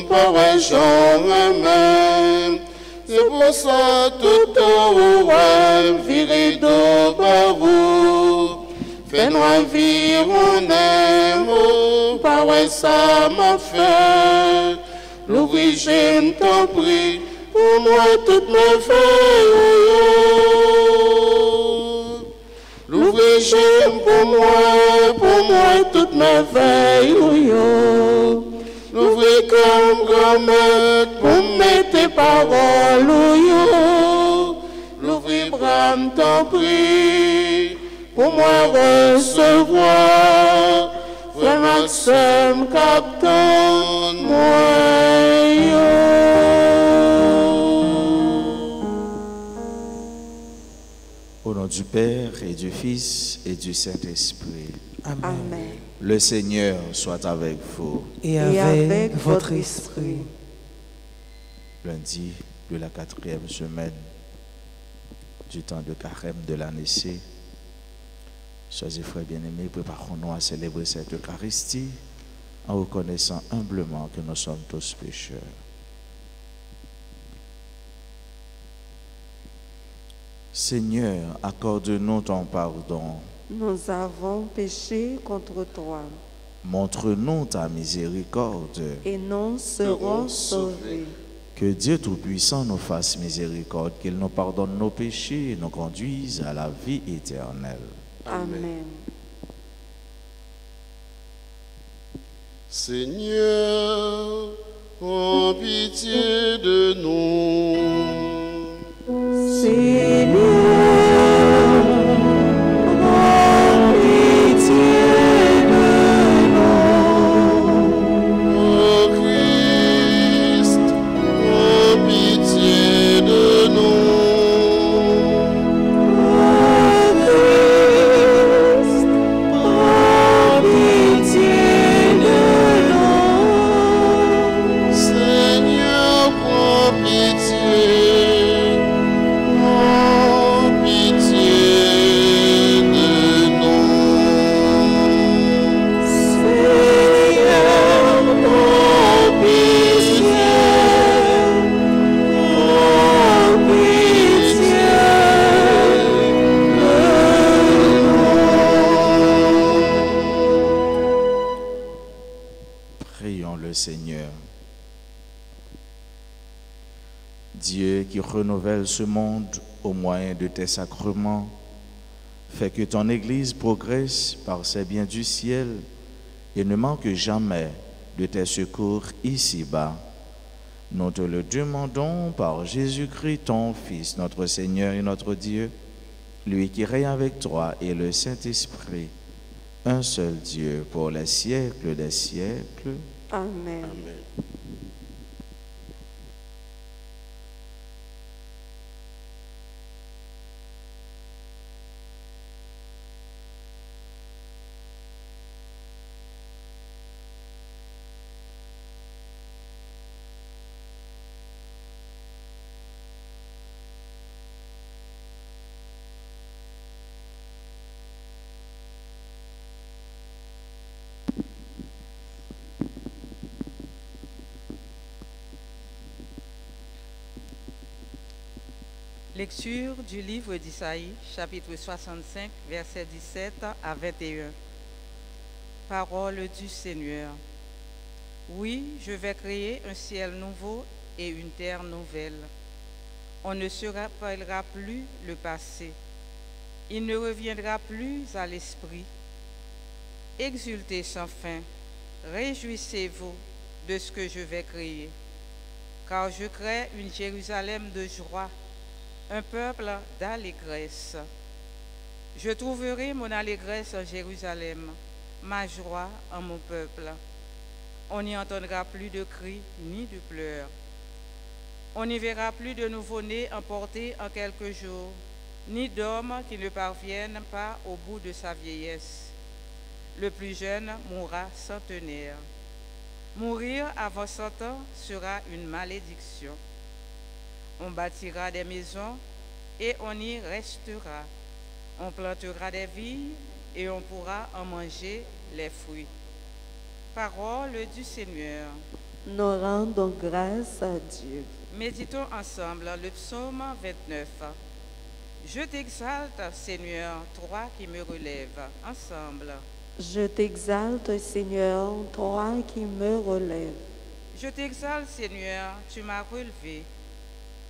par jamais. C'est pour ça tout au rêve viré d'eau barou. Fais-nous vivre on aime, par ça m'a fait. L'ouvrir, je t'en prie, pour moi toutes mes feuilles. L'ouvrir, j'aime pour moi toutes mes veilles. L'ouvrir comme grand-mère pour mettre tes paroles. L'ouvrir, bras, t'en prie, pour moi recevoir. Frère Maxime, captain, moi. Au nom du Père et du Fils et du Saint-Esprit. Amen. Le Seigneur soit avec vous. Et avec votre esprit. Lundi de la 4e semaine du temps de carême de l'année C. Chers et frères bien-aimés, préparons-nous à célébrer cette Eucharistie en reconnaissant humblement que nous sommes tous pécheurs. Seigneur, accorde-nous ton pardon. Nous avons péché contre toi. Montre-nous ta miséricorde. Et nous serons sauvés. Que Dieu Tout-Puissant nous fasse miséricorde, qu'il nous pardonne nos péchés et nous conduise à la vie éternelle. Amen. Seigneur, prends pitié de nous. Seigneur, prends pitié de nous. Ô Christ, prends pitié de nous. Ô Christ, prends pitié de nous. Seigneur, prends pitié. Prends pitié de nous. Seigneur, prends pitié Prions le Seigneur. Dieu qui renouvelle ce monde au moyen de tes sacrements, fais que ton Église progresse par ses biens du ciel et ne manque jamais de tes secours ici-bas. Nous te le demandons par Jésus-Christ, ton Fils, notre Seigneur et notre Dieu, lui qui règne avec toi et le Saint-Esprit, un seul Dieu pour les siècles des siècles. Amen. Lecture du livre d'Isaïe, chapitre 65, versets 17 à 21. Parole du Seigneur. Oui, je vais créer un ciel nouveau et une terre nouvelle. On ne se rappellera plus le passé. Il ne reviendra plus à l'esprit. Exultez sans fin, réjouissez-vous de ce que je vais créer. Car je crée une Jérusalem de joie, un peuple d'allégresse. Je trouverai mon allégresse en Jérusalem, ma joie en mon peuple. On n'y entendra plus de cris ni de pleurs. On n'y verra plus de nouveau-nés emportés en quelques jours, ni d'hommes qui ne parviennent pas au bout de sa vieillesse. Le plus jeune mourra centenaire. Mourir avant 100 ans sera une malédiction. On bâtira des maisons et on y restera. On plantera des vignes et on pourra en manger les fruits. Parole du Seigneur. Nous rendons grâce à Dieu. Méditons ensemble le psaume 29. Je t'exalte, Seigneur, toi qui me relèves. Ensemble. Je t'exalte, Seigneur, toi qui me relèves. Je t'exalte, Seigneur, tu m'as relevé.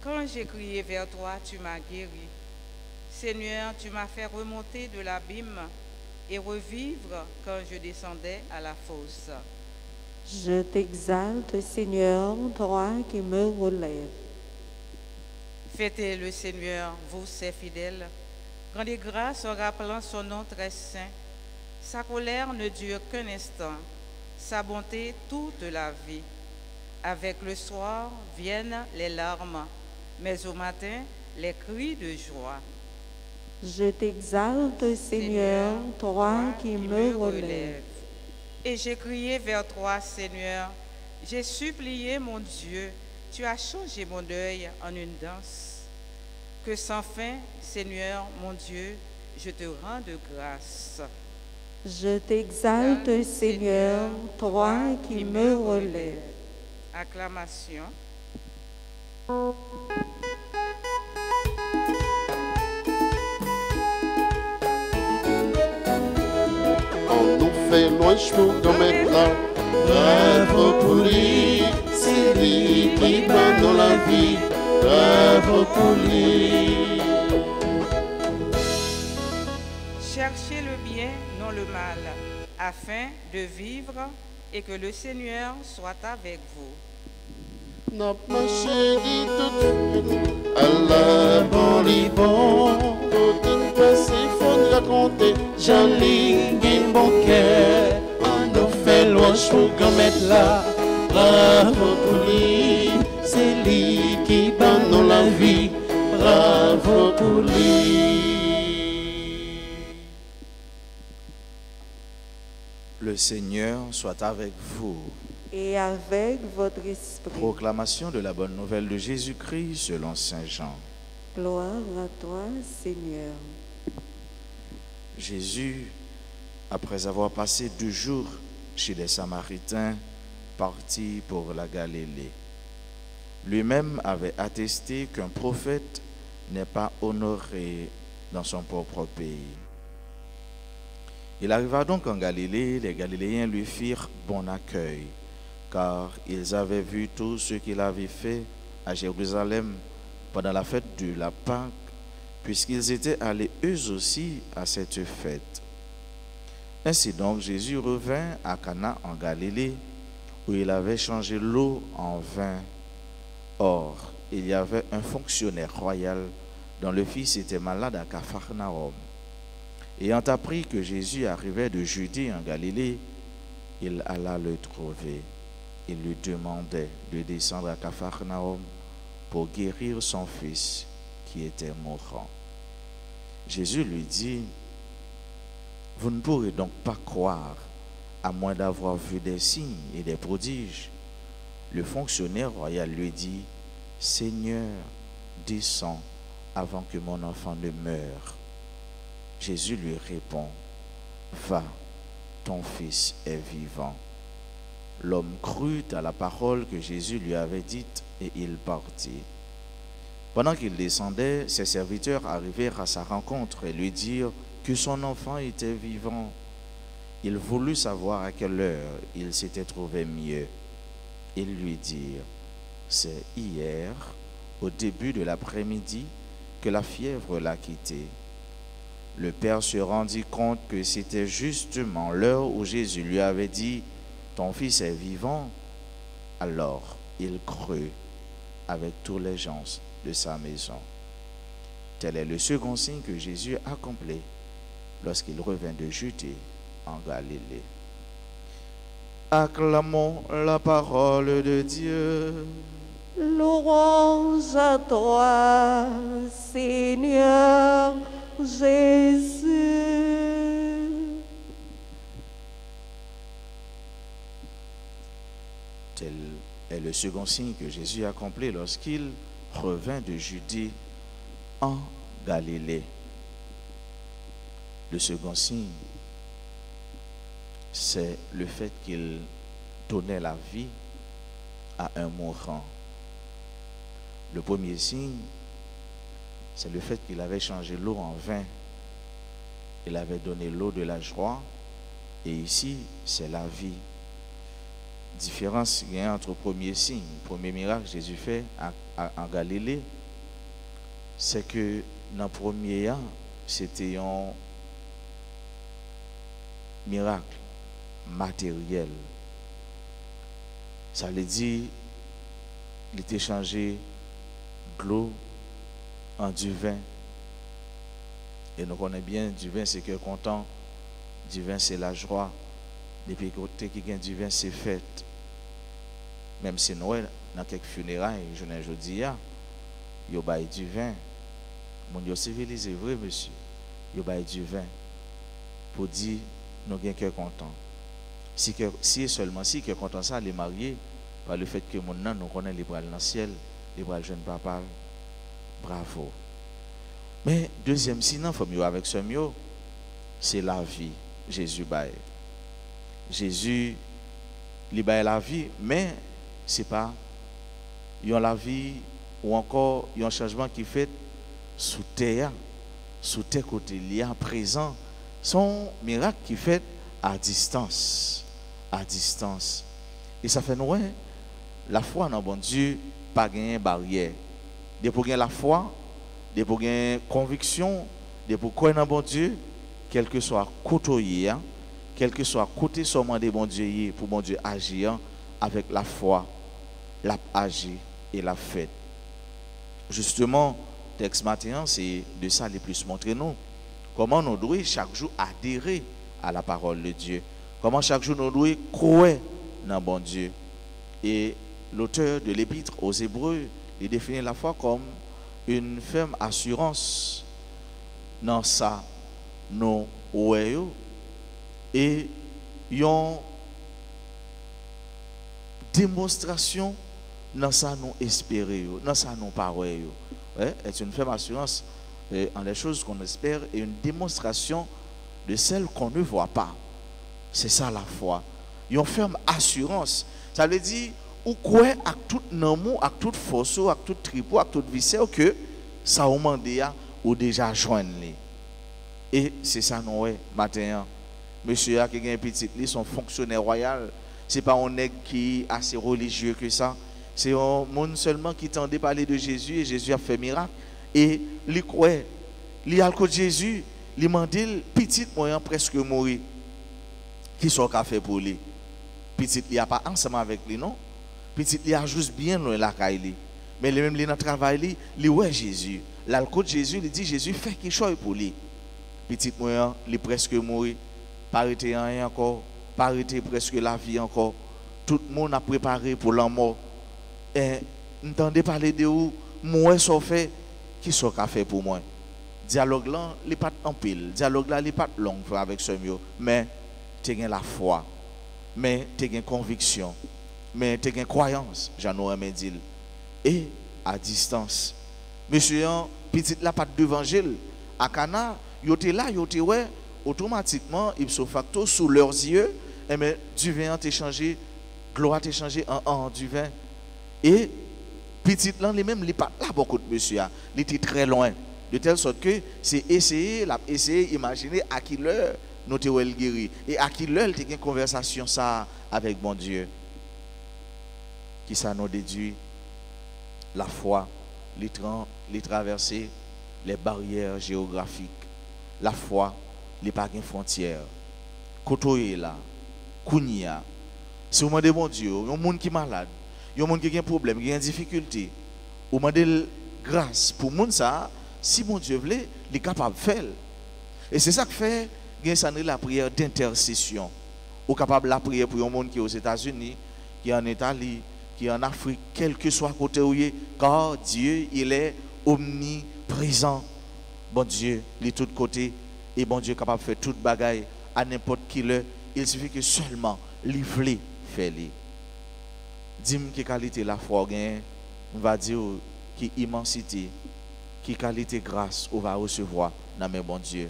Quand j'ai crié vers toi, tu m'as guéri. Seigneur, tu m'as fait remonter de l'abîme et revivre quand je descendais à la fosse. Je t'exalte, Seigneur, toi qui me relèves. Fêtez le Seigneur, vous ses fidèles. Rendez grâce en rappelant son nom très saint. Sa colère ne dure qu'un instant, sa bonté toute la vie. Avec le soir viennent les larmes, mais au matin, les cris de joie. Je t'exalte, Seigneur, toi qui me relèves. Et j'ai crié vers toi, Seigneur. J'ai supplié, mon Dieu. Tu as changé mon deuil en une danse. Que sans fin, Seigneur, mon Dieu, je te rends de grâce. Je t'exalte, Seigneur, toi qui me relèves. Acclamation. On nous fait louange pour qu'on mette là. Bravo pour lui, c'est lui qui donne la vie. Bravo pour lui. Cherchez le bien, non le mal, afin de vivre et que le Seigneur soit avec vous. N'a pas chéri tout à la bon bon. Tout une passé, faut raconter. Joli, guine bon cœur. On nous fait louange pour qu'on mette là. Bravo pour lui, c'est lui qui donne la vie. Bravo pour lui. Le Seigneur soit avec vous. Et avec votre esprit. Proclamation de la bonne nouvelle de Jésus-Christ selon Saint Jean. Gloire à toi, Seigneur. Jésus, après avoir passé 2 jours chez les Samaritains, partit pour la Galilée. Lui-même avait attesté qu'un prophète n'est pas honoré dans son propre pays. Il arriva donc en Galilée, les Galiléens lui firent bon accueil, car ils avaient vu tout ce qu'il avait fait à Jérusalem pendant la fête de la Pâque, puisqu'ils étaient allés eux aussi à cette fête. Ainsi donc Jésus revint à Cana en Galilée, où il avait changé l'eau en vin. Or, il y avait un fonctionnaire royal dont le fils était malade à Capharnaüm. Ayant appris que Jésus arrivait de Judée en Galilée, il alla le trouver. Il lui demandait de descendre à Capharnaüm pour guérir son fils qui était mourant. Jésus lui dit, « Vous ne pourrez donc pas croire, à moins d'avoir vu des signes et des prodiges. » Le fonctionnaire royal lui dit, « Seigneur, descends avant que mon enfant ne meure. » Jésus lui répond, « Va, ton fils est vivant. » L'homme crut à la parole que Jésus lui avait dite et il partit. Pendant qu'il descendait, ses serviteurs arrivèrent à sa rencontre et lui dirent que son enfant était vivant. Il voulut savoir à quelle heure il s'était trouvé mieux. Ils lui dirent, « C'est hier, au début de l'après-midi, que la fièvre l'a quitté. » Le père se rendit compte que c'était justement l'heure où Jésus lui avait dit, « Ton fils est vivant. » Alors il crut avec tous les gens de sa maison. Tel est le second signe que Jésus accomplit lorsqu'il revint de Judée en Galilée. Acclamons la parole de Dieu. Louange à toi, Seigneur Jésus. Tel est le second signe que Jésus accomplit lorsqu'il revint de Judée en Galilée. Le second signe, c'est le fait qu'il donnait la vie à un mourant. Le premier signe, c'est le fait qu'il avait changé l'eau en vin. Il avait donné l'eau de la joie. Et ici, c'est la vie. Différence il y a entre le premier signe, le premier miracle que Jésus fait en Galilée, c'est que dans le premier an, c'était un miracle matériel. Ça veut dire il était changé de l'eau en du vin. Et nous connaissons bien, du vin c'est cœur content, du vin c'est la joie. Depuis côté qui gagne du vin c'est fête. Même si nous dans quelques funérailles, je ne dis pas, il y a du vin. Mon Dieu civilisé, vrai monsieur. Il y a du vin. Pour dire, nous avons cœur content. Si seulement si cœur content ça, les mariés, par le fait que mon nom, nous connaissons les bras dans le ciel, les bras jeune papa, bravo. Mais deuxième signe, avec ce mieux, c'est la vie. Jésus baille. Jésus, il baille la vie, mais ce n'est pas la vie ou encore un changement qui fait sous terre côté lié à présent. Son miracle qui fait à distance. Et ça fait nous, la foi dans bon Dieu, pas de barrière. Dès pour gagner la foi, dès pour gagner conviction, dès pour croire dans bon Dieu, quel que soit côté, quel que soit côté seulement de bon Dieu, pour bon Dieu agir avec la foi, l'a agi et la fête. Justement, texte matin, c'est de ça les plus montrer nous. Comment nous devons chaque jour adhérer à la parole de Dieu. Comment chaque jour nous devons croire dans bon Dieu. Et l'auteur de l'épître aux Hébreux, il définit la foi comme une ferme assurance dans ça, nous voyons, et une démonstration dans ça nous espérons, dans ça nous parlons. C'est une ferme assurance en les choses qu'on espère et une démonstration de celles qu'on ne voit pas. C'est ça la foi. Une ferme assurance. Ça veut dire, ou quoi avec tout amour, avec toute force, avec tout tripot, avec toute viscère, que ça au monde ou déjà joindre. Et c'est ça nous matin. Monsieur a qui a un petit lit, son fonctionnaire royal. Ce n'est pas un nègre qui est assez religieux que ça. C'est un monde seulement qui tendait parler de Jésus et Jésus a fait miracle. Et il croit, il a le côté de Jésus, il m'a dit, petit moyen presque mourir. Qui sont fait pour lui? Petit, il n'y a pas ensemble avec lui, non? Petit, il a juste bien loin la caille. Mais lui même, il a travaillé, il ouais Jésus. Là, le côté de Jésus, il dit, Jésus fait quelque chose pour lui. Petit moyen, il est presque mourir. Pas arrêter rien encore, pas arrêter presque la vie encore. Tout le monde a préparé pour la mort. Et entendez parler de où moi ça fait qui sont fait pour moi. Dialogue là, il n'est pas en pile. Dialogue là, il n'est pas long avec ce mieux. Mais tu as la foi. Mais tu as une conviction. Mais tu as une croyance. J'en ai dit. Et à distance. Monsieur, petit là, pas d'évangile. À Cana, il était là, il était ouais. Automatiquement, ipso facto, sous leurs yeux, eh bien, du vin a changé, gloire a changé en du vin. Et petit là, les mêmes, il n'est pas là beaucoup de monsieur. Il était très loin. De telle sorte que c'est essayer, imaginer à qui l'heure nous te guéri. Et à qui l'heure, il y a une conversation ça avec bon Dieu. Qui ça nous déduit la foi, les traverser les barrières géographiques. La foi, les pas de frontières. Kotoye là, Kounia. Si vous demandez bon Dieu, il y a un monde qui est malade, il y a un monde qui a un problème, qui a une difficulté. Vous demandez grâce pour le monde ça, si mon Dieu veut, il est capable de faire. Et c'est ça que fait la prière d'intercession. Vous êtes capable de la prière pour un monde qui est aux États-Unis, qui est en Italie, qui est en Afrique, quel que soit côté où il est, car Dieu, il est omniprésent. Bon Dieu, il est de tous côtés. Et bon Dieu est capable de faire toute bagaille à n'importe qui l'heure. Il suffit que seulement livrer faire. Dis-moi quelle qualité la foi gagne, on va dire qui immensité, qui qualité grâce on va recevoir dans mes bon Dieu.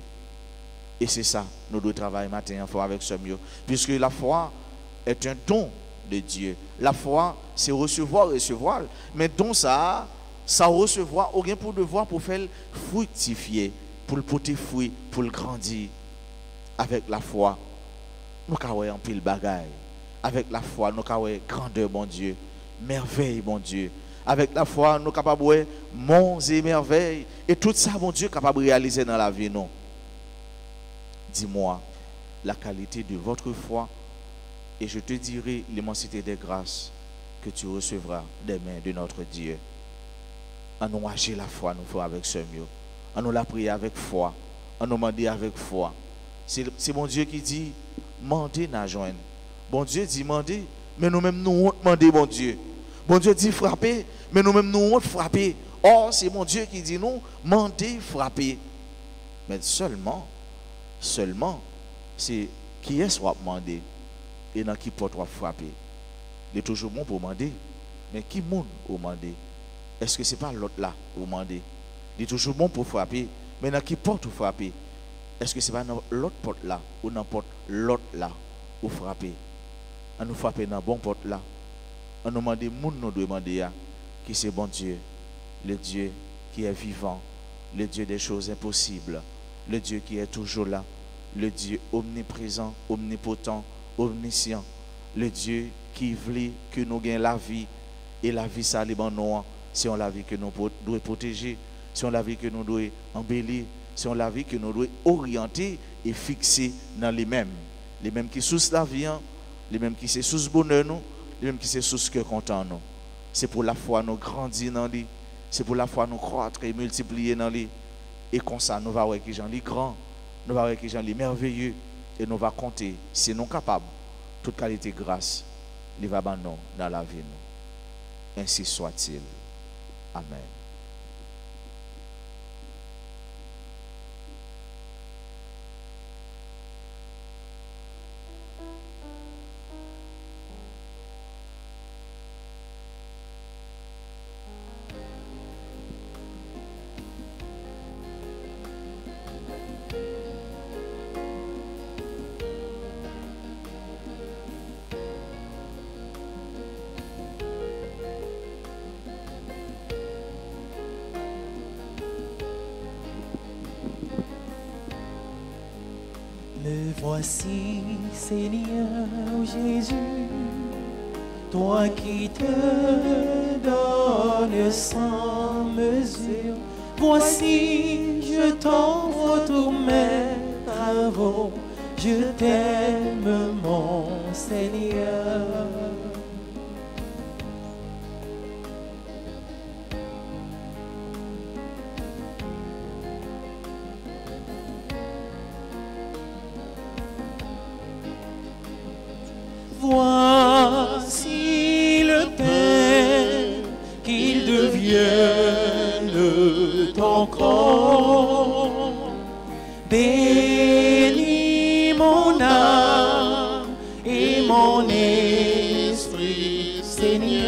Et c'est ça, nous devons travailler matin avec ce mieux. Puisque la foi est un don de Dieu. La foi, c'est recevoir. Mais donc ça recevoir, ou bien pour devoir pour faire fructifier, pour le porter fruit, pour le grandir. Avec la foi, nous avons un pile bagaille. Avec la foi, nous avons grandeur, bon Dieu, merveille, bon Dieu. Avec la foi, nous sommes capables de voir monts et merveilles. Et tout ça, bon Dieu, capable de réaliser dans la vie, non. Dis-moi la qualité de votre foi et je te dirai l'immensité des grâces que tu recevras des mains de notre Dieu. En nous agir la foi, nous ferons avec ce mieux. En nous la prier avec foi. En nous demander avec foi. C'est mon Dieu qui dit, mandez, n'a joindre. Bon Dieu dit, mandez, mais nous-mêmes nous demandons, bon Dieu. Bon Dieu dit, frapper, mais nous-mêmes nous frapper. Or, c'est mon Dieu qui dit, nous, mandez, frapper. Mais seulement, c'est qui est soit demandé et dans qui porte frapper. Il est toujours bon pour demander, mais qui monde au demander? Est-ce que ce n'est pas l'autre là au demander? Il est toujours bon pour frapper, mais dans qui porte frapper? Est-ce que ce n'est pas dans l'autre porte là ou dans l'autre là ou frapper? On nous frapper dans bon porte là. On nous demande, nous doit demander qui c'est bon Dieu, le Dieu qui est vivant, le Dieu des choses impossibles, le Dieu qui est toujours là, le Dieu omniprésent, omnipotent, omniscient, le Dieu qui veut que nous gagnions la vie et la vie ça libre nous, si on la vie que nous devons protéger, si on la vie que nous devons embellir, si on la vie que nous devons orienter et fixer dans les mêmes qui sous la vie, les mêmes qui sont sous le bonheur nous, les mêmes qui sont sous ce que content nous. C'est pour la foi nous grandir dans lui, c'est pour la foi nous croître et multiplier dans lui. Et comme ça, nous allons voir que Jean est grand, nous allons voir que Jean est merveilleux, et nous allons compter, si nous sommes capables, toute qualité de grâce, il va nous dans la vie. Ainsi soit-il. Amen. Me voici, Seigneur Jésus, toi qui te donnes sans mesure. Voici, je t'offre tous mes travaux, je t'aime mon Seigneur. Voici le pain, qu'il devienne ton corps. Bénis mon âme et mon esprit, Seigneur.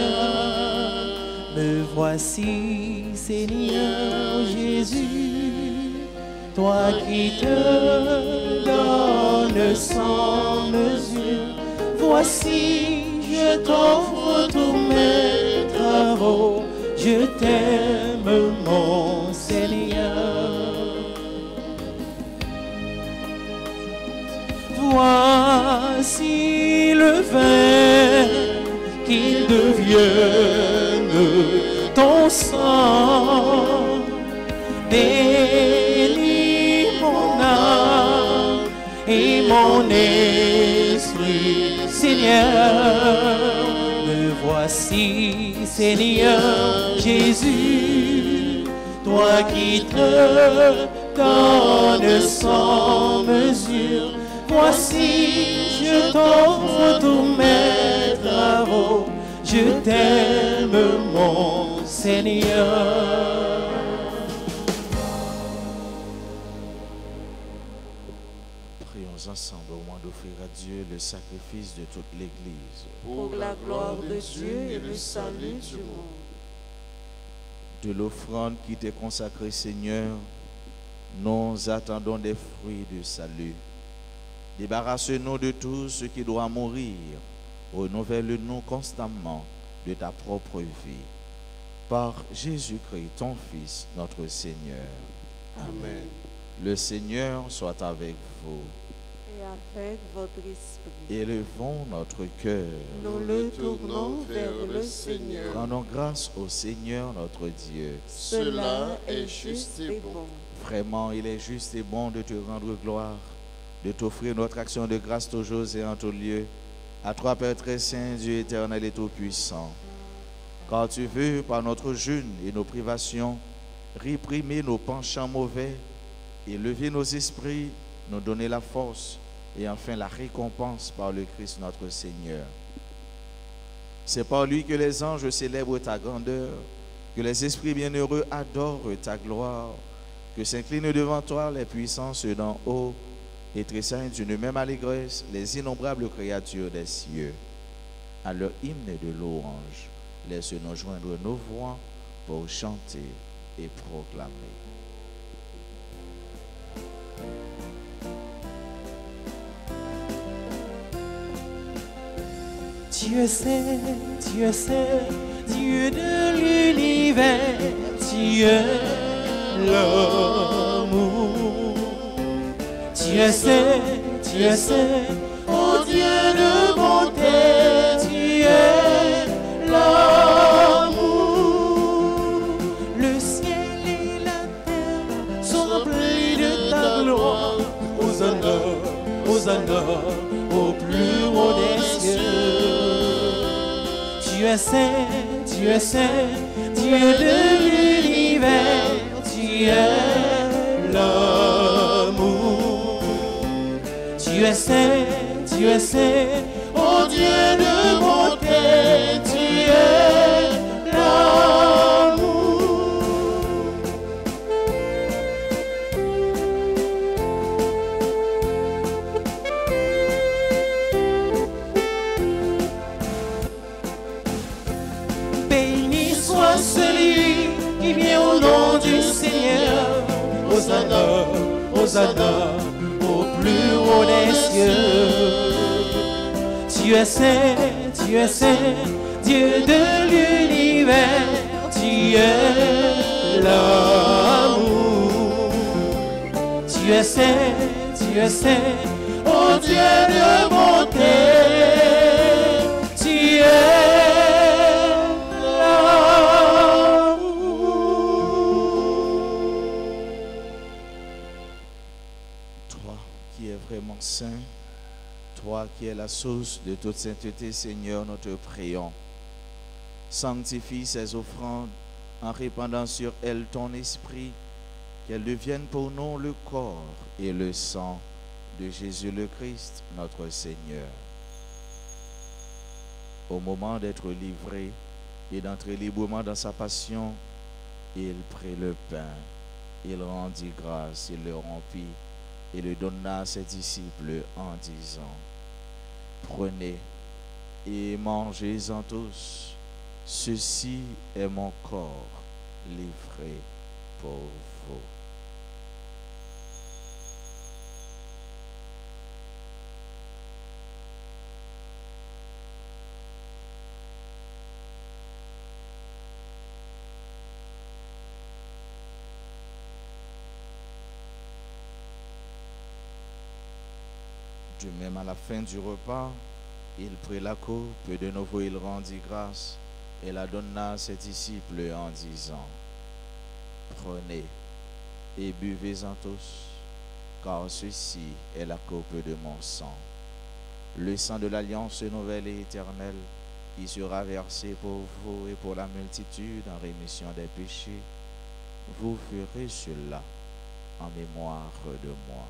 Me voici, Seigneur Jésus, toi qui te donnes sans mesure. Voici, je t'offre tous mes travaux, je t'aime mon Seigneur. Voici le vin, qu'il devienne ton sang. Bénis mon âme et mon esprit, Seigneur. Me voici, Seigneur Jésus, toi qui te donnes sans mesure. Voici, je t'offre tous mes travaux, je t'aime mon Seigneur. Ensemble au moment d'offrir à Dieu le sacrifice de toute l'Église. Pour la gloire de Dieu et le salut du monde. De l'offrande qui t'est consacrée, Seigneur, nous attendons des fruits de salut. Débarrasse-nous de tout ce qui doit mourir Renouvelle-nous constamment de ta propre vie. Par Jésus-Christ, ton Fils, notre Seigneur. Amen. Le Seigneur soit avec vous. Et avec votre esprit. Élevons notre cœur. Nous le tournons vers le Seigneur. Rendons grâce au Seigneur notre Dieu. Cela est juste et bon. Vraiment, il est juste et bon de te rendre gloire, de t'offrir notre action de grâce toujours et en tout lieu. À toi, Père très saint, Dieu éternel et tout-puissant. Car tu veux, par notre jeûne et nos privations, réprimer nos penchants mauvais, élever nos esprits, nous donner la force et enfin la récompense par le Christ notre Seigneur. C'est par lui que les anges célèbrent ta grandeur, que les esprits bienheureux adorent ta gloire, que s'inclinent devant toi les puissances d'en haut et tressaillent d'une même allégresse les innombrables créatures des cieux. À leur hymne de louange, laisse-nous joindre nos voix pour chanter et proclamer. Dieu c'est, Dieu c'est, Dieu de l'univers, Dieu l'amour. Dieu c'est, oh Dieu de bonté, Dieu l'amour. Le ciel et la terre sont remplis de ta gloire. Hosanna, Hosanna, au plus haut des cieux. Dieu saint, Dieu saint, Dieu de l'univers, Dieu l'amour. Dieu saint, oh Dieu de bonté, Dieu l'amour. Béni soit celui qui vient au nom du Seigneur. Hosanna, Hosanna, au plus haut des cieux. Dieu saint, Dieu de l'univers, Dieu l'amour. Dieu saint, oh Dieu de bonté, Dieu Vraiment saint, toi qui es la source de toute sainteté, Seigneur, nous te prions. Sanctifie ces offrandes en répandant sur elles ton esprit, qu'elles deviennent pour nous le corps et le sang de Jésus le Christ, notre Seigneur. Au moment d'être livré et d'entrer librement dans sa passion, il prit le pain, il rendit grâce, il le rompit et le donna à ses disciples en disant: prenez et mangez-en tous, ceci est mon corps livré pour vous. De même, à la fin du repas, il prit la coupe, et de nouveau il rendit grâce et la donna à ses disciples en disant: prenez et buvez-en tous, car ceci est la coupe de mon sang, le sang de l'alliance nouvelle et éternelle, qui sera versé pour vous et pour la multitude en rémission des péchés. Vous ferez cela en mémoire de moi.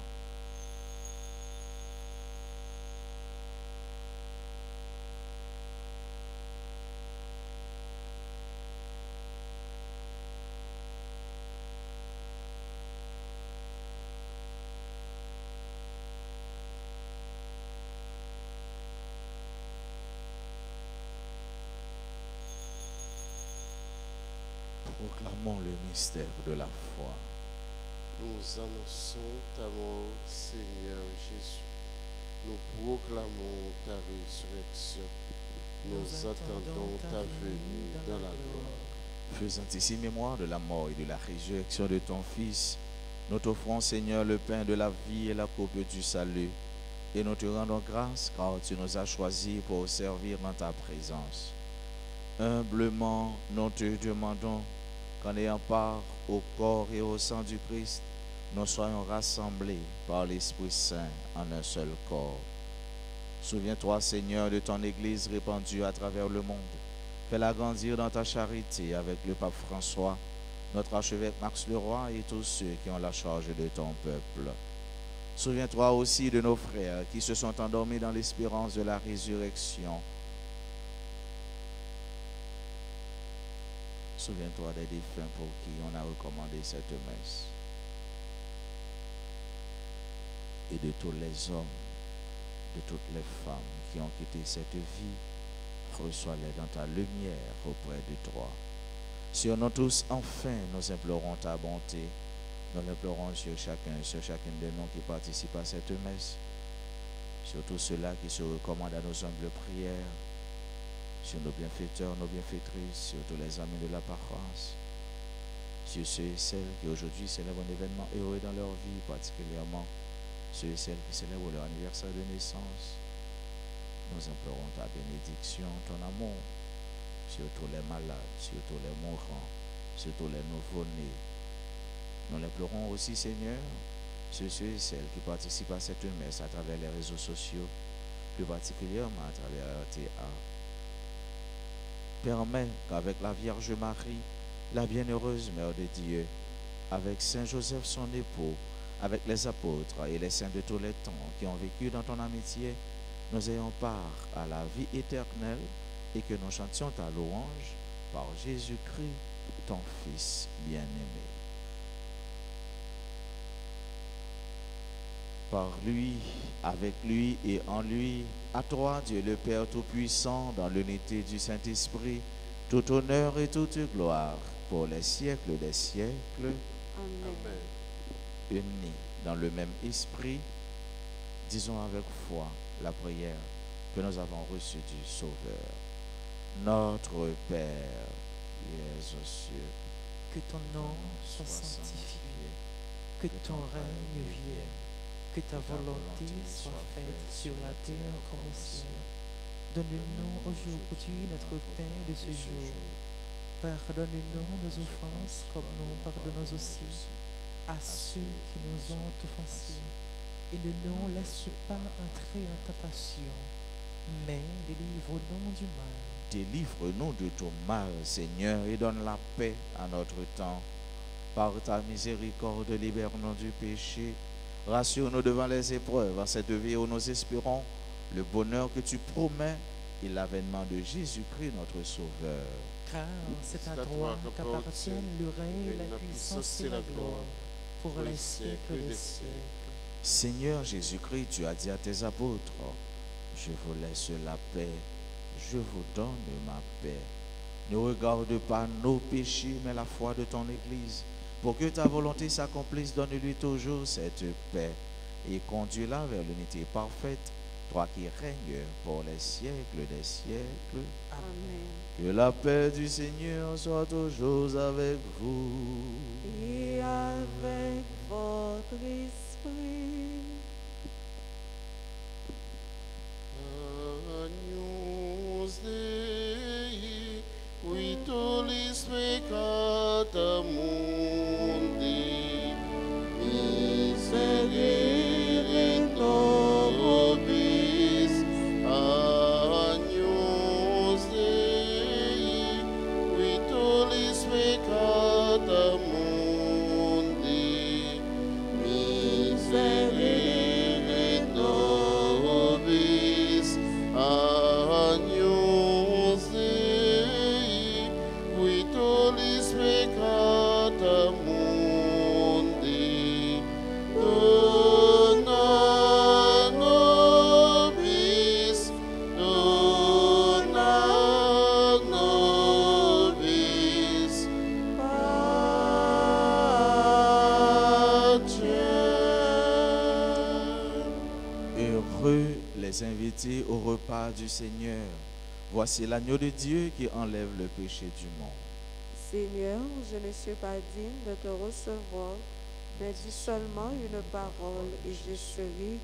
Proclamons le mystère de la foi. Nous annonçons ta mort, Seigneur Jésus. Nous proclamons ta résurrection. Nous attendons ta venue dans la gloire. Faisant ici mémoire de la mort et de la résurrection de ton Fils, nous t'offrons, Seigneur, le pain de la vie et la coupe du salut. Et nous te rendons grâce car tu nous as choisis pour servir dans ta présence. Humblement, nous te demandons qu'en ayant part au corps et au sang du Christ, nous soyons rassemblés par l'Esprit Saint en un seul corps. Souviens-toi, Seigneur, de ton Église répandue à travers le monde. Fais-la grandir dans ta charité avec le pape François, notre archevêque Max Leroy et tous ceux qui ont la charge de ton peuple. Souviens-toi aussi de nos frères qui se sont endormis dans l'espérance de la résurrection. Souviens-toi des défunts pour qui on a recommandé cette messe. Et de tous les hommes, de toutes les femmes qui ont quitté cette vie, reçois-les dans ta lumière auprès de toi. Sur nous tous, enfin, nous implorons ta bonté. Nous l'implorons sur chacune de nous qui participe à cette messe, sur tous ceux-là qui se recommandent à nos humbles prières, sur nos bienfaiteurs, nos bienfaitrices, sur tous les amis de la paroisse, sur ceux et celles qui aujourd'hui célèbrent un événement heureux dans leur vie, particulièrement ceux et celles qui célèbrent leur anniversaire de naissance. Nous implorons ta bénédiction, ton amour, sur tous les malades, sur tous les mourants, sur tous les nouveau-nés. Nous l'implorons aussi, Seigneur, sur ceux et celles qui participent à cette messe à travers les réseaux sociaux, plus particulièrement à travers RTA. Permets qu'avec la Vierge Marie, la bienheureuse Mère de Dieu, avec Saint Joseph son époux, avec les apôtres et les saints de tous les temps qui ont vécu dans ton amitié, nous ayons part à la vie éternelle et que nous chantions ta louange par Jésus-Christ, ton Fils bien-aimé. Par lui, avec lui et en lui, à toi, Dieu le Père Tout-Puissant, dans l'unité du Saint-Esprit, tout honneur et toute gloire pour les siècles des siècles. Amen. Unis dans le même esprit, disons avec foi la prière que nous avons reçue du Sauveur. Notre Père, qui es aux cieux, Que ton nom soit sanctifié, que ton règne vienne, que ta volonté soit faite sur la terre comme au ciel. Donne-nous aujourd'hui notre pain de ce jour. Pardonne-nous nos offenses comme nous pardonnons aussi à ceux qui nous ont offensés. Et ne nous laisse pas entrer en tentation, mais délivre-nous du mal. délivre-nous de tout mal, Seigneur, et donne la paix à notre temps. Par ta miséricorde, libère-nous du péché. Rassure-nous devant les épreuves, en cette vie où nous espérons le bonheur que tu promets et l'avènement de Jésus-Christ, notre Sauveur. Car c'est à toi qu'appartiennent le règne, la puissance et la gloire, pour les siècles des siècles. Seigneur Jésus-Christ, tu as dit à tes apôtres, je vous laisse la paix, je vous donne ma paix. Ne regarde pas nos péchés, mais la foi de ton Église. Pour que ta volonté s'accomplisse, donne-lui toujours cette paix et conduis-la vers l'unité parfaite, toi qui règnes pour les siècles des siècles. Amen. Que la paix du Seigneur soit toujours avec vous. Et avec votre esprit. Agnus Dei, qui tollis peccata mundi, miserere nobis. Agnus Dei, qui tollis peccata mundi, miserere heureux les invités au repas du Seigneur. Voici l'agneau de Dieu qui enlève le péché du monde. Seigneur, je ne suis pas digne de te recevoir, mais dis seulement une parole et je serai guéri.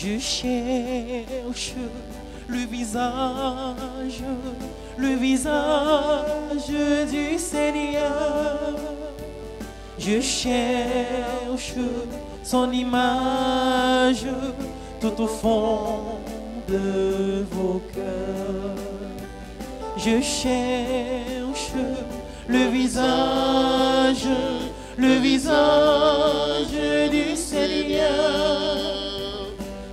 Je cherche le visage du Seigneur. Je cherche son image tout au fond de vos cœurs. Je cherche le visage du Seigneur.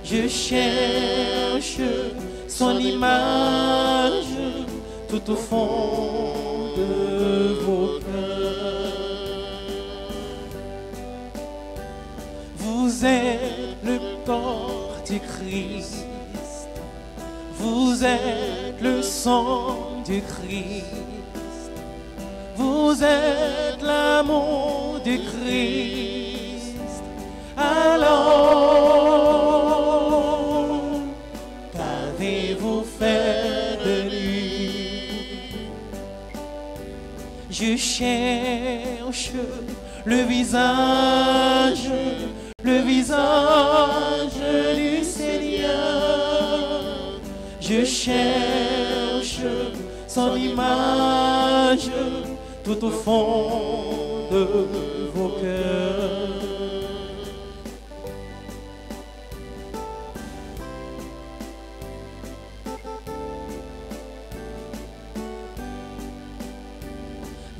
Je cherche son image tout au fond de vos cœurs. Vous êtes le corps du Christ. Vous êtes le sang du Christ. Vous êtes l'amour du Christ. Alors, qu'avez-vous fait de lui? Je cherche le visage du Seigneur. Je cherche son image tout au fond de vos cœurs.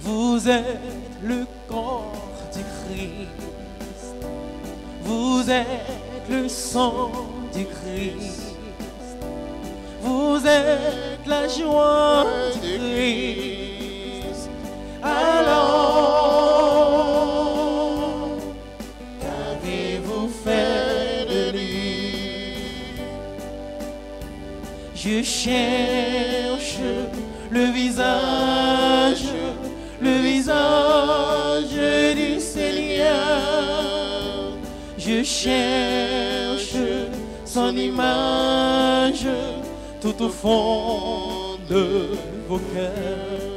Vous êtes le corps du Christ. Vous êtes le sang du Christ. Vous êtes la joie du Christ. Alors, qu'avez-vous fait de lui? Je cherche le visage du Seigneur. Je cherche son image tout au fond de vos cœurs.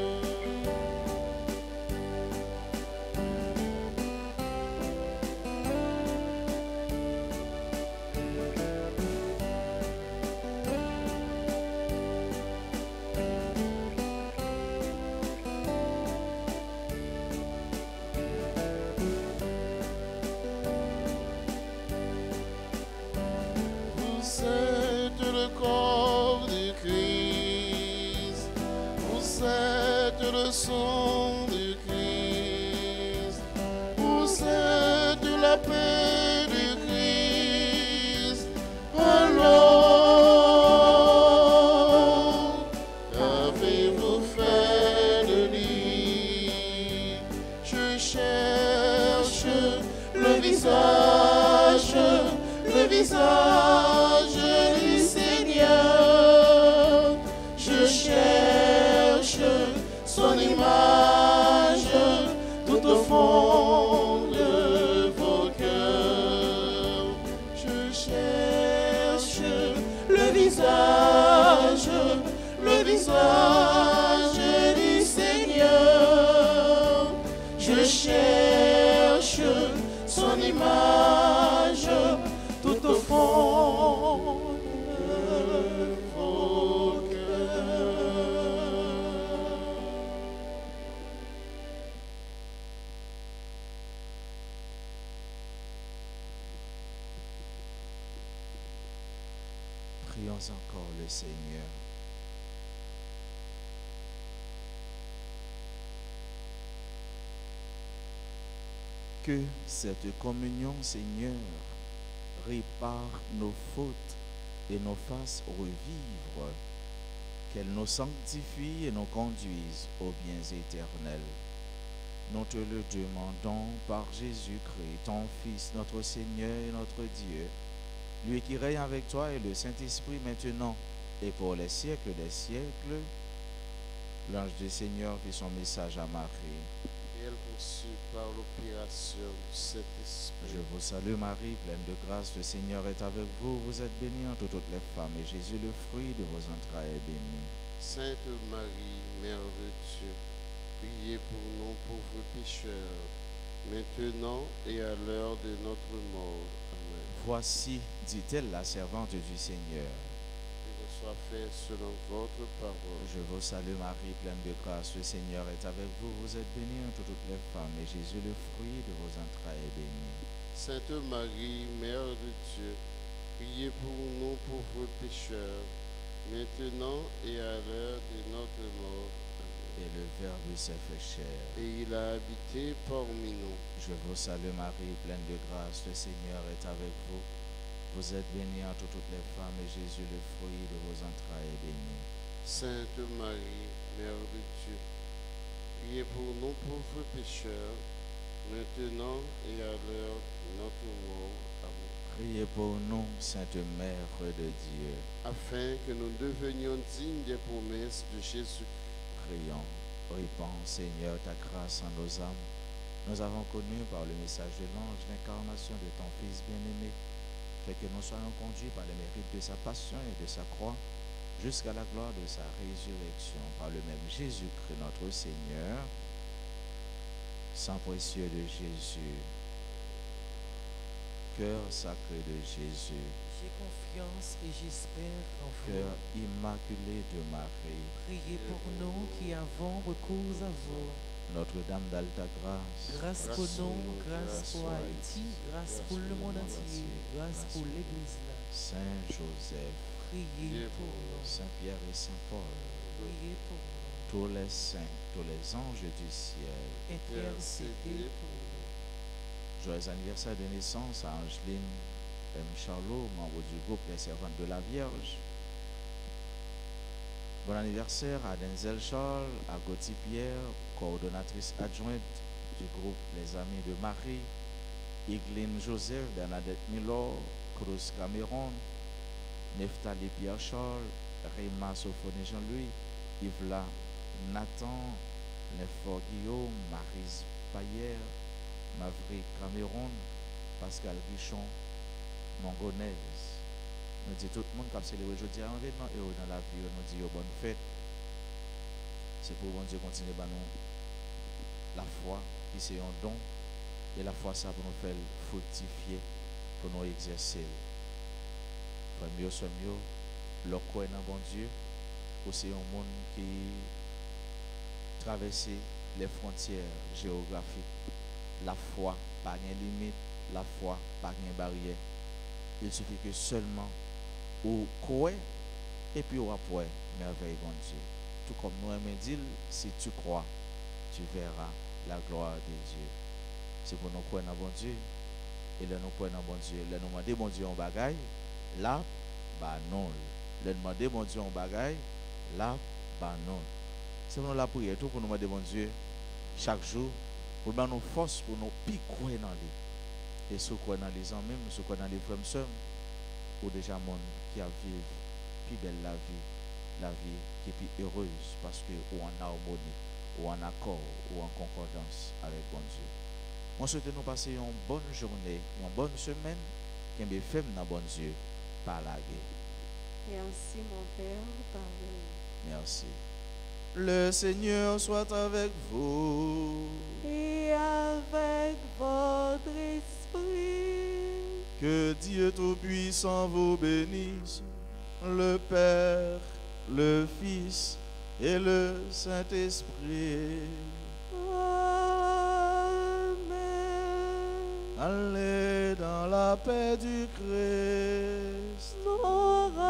Prions encore le Seigneur. Que cette communion, Seigneur, répare nos fautes et nous fasse revivre, qu'elle nous sanctifie et nous conduise aux biens éternels. Nous te le demandons par Jésus-Christ, ton Fils, notre Seigneur et notre Dieu, lui qui règne avec toi et le Saint-Esprit maintenant et pour les siècles des siècles. L'ange du Seigneur fit son message à Marie. Et elle conçut par l'opération du Saint-Esprit. Je vous salue Marie, pleine de grâce, le Seigneur est avec vous. Vous êtes bénie entre toutes les femmes, et Jésus, le fruit de vos entrailles, est béni. Sainte Marie, Mère de Dieu, priez pour nous pauvres pécheurs, maintenant et à l'heure de notre mort. Amen. Voici, dit-elle, la servante du Seigneur. Que ce soit fait selon votre parole. Je vous salue Marie, pleine de grâce, le Seigneur est avec vous. Vous êtes bénie entre toutes les femmes, et Jésus, le fruit de vos entrailles, est béni. Sainte Marie, Mère de Dieu, priez pour nous pauvres pécheurs, maintenant et à l'heure de notre mort. Amen. Et le Verbe s'est fait chair. Et il a habité parmi nous. Je vous salue Marie, pleine de grâce, le Seigneur est avec vous. Vous êtes bénie entre toutes les femmes, et Jésus, le fruit de vos entrailles, est béni. Sainte Marie, Mère de Dieu, priez pour nous pauvres pécheurs, maintenant et à l'heure de notre mort. Amen. Priez pour nous, Sainte Mère de Dieu. Afin que nous devenions dignes des promesses de Jésus. Prions. Répands, Seigneur, ta grâce en nos âmes. Nous avons connu par le message de l'ange l'incarnation de ton Fils bien-aimé. Fait que nous soyons conduits par les mérites de sa passion et de sa croix jusqu'à la gloire de sa résurrection par le même Jésus-Christ notre Seigneur. Sang précieux de Jésus, cœur sacré de Jésus, J'ai confiance et j'espère en cœur vous. immaculé de Marie, Priez pour nous qui avons recours à vous. Notre-Dame d'Alta Grâce, Grâce pour nous, grâce pour Haïti, grâce pour le monde entier, grâce pour l'Église là. Saint Joseph, Priez pour nous. Saint Pierre et Saint Paul, Priez pour nous. tous les saints, tous les anges du ciel. Intercédez pour nous. Joyeux anniversaire de naissance à Angeline M. Charlot, membre du groupe Les Servantes de la Vierge. Bon anniversaire à Denzel Charles, à Gauthier Pierre, coordonnatrice adjointe du groupe Les Amis de Marie, Igline Joseph, Bernadette Milor, Cruz Cameron, Neftali Pierre Charles, Réma Sophonie Jean-Louis, Yvla Nathan, Lefort Guillaume, Marise Payer, Maverick Cameron, Pascal Guichon, Mongonèse. Nous disons tout le monde qui a célébré aujourd'hui à un événement et dans la vie, nous disons bonne fête. C'est pour bon Dieu continuer à nous la foi qui c'est un don et la foi ça pour nous faire fructifier, pour nous exercer. Pour mieux soit mieux, le croire dans bon Dieu, aussi un monde qui traverse les frontières géographiques. La foi, pas de limite, la foi, pas de barrière. Il suffit que seulement ou croire et puis on après merveille bon Dieu. Tout comme nous aimons dire, si tu crois, tu verras la gloire de Dieu. C'est pour nous croire dans bon Dieu. Et là nous croire dans bon Dieu. Là nous demander bon Dieu en bagaille, là, bah non. Là nous demander bon Dieu en bagaille, là, bah non. C'est pour nous la prière tout pour nous demander bon Dieu chaque jour pour nous force pour nous plus croire dans lui. Et ce qu'on dans les hommes même, ce qu'on dans les frères et sœurs, ou déjà monde qui a vécu plus belle la vie qui est plus heureuse parce que ou en harmonie, ou en accord, ou en concordance avec bon Dieu. Moi souhaite nous passer une bonne journée, une bonne semaine, qui est fait dans bon Dieu par la guerre. Et ainsi, mon Père, pardonne. Merci. Le Seigneur soit avec vous. Et avec votre esprit, Que Dieu Tout-Puissant vous bénisse, le Père, le Fils et le Saint-Esprit. Amen. Allez dans la paix du Christ. Nous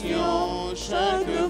passion chaque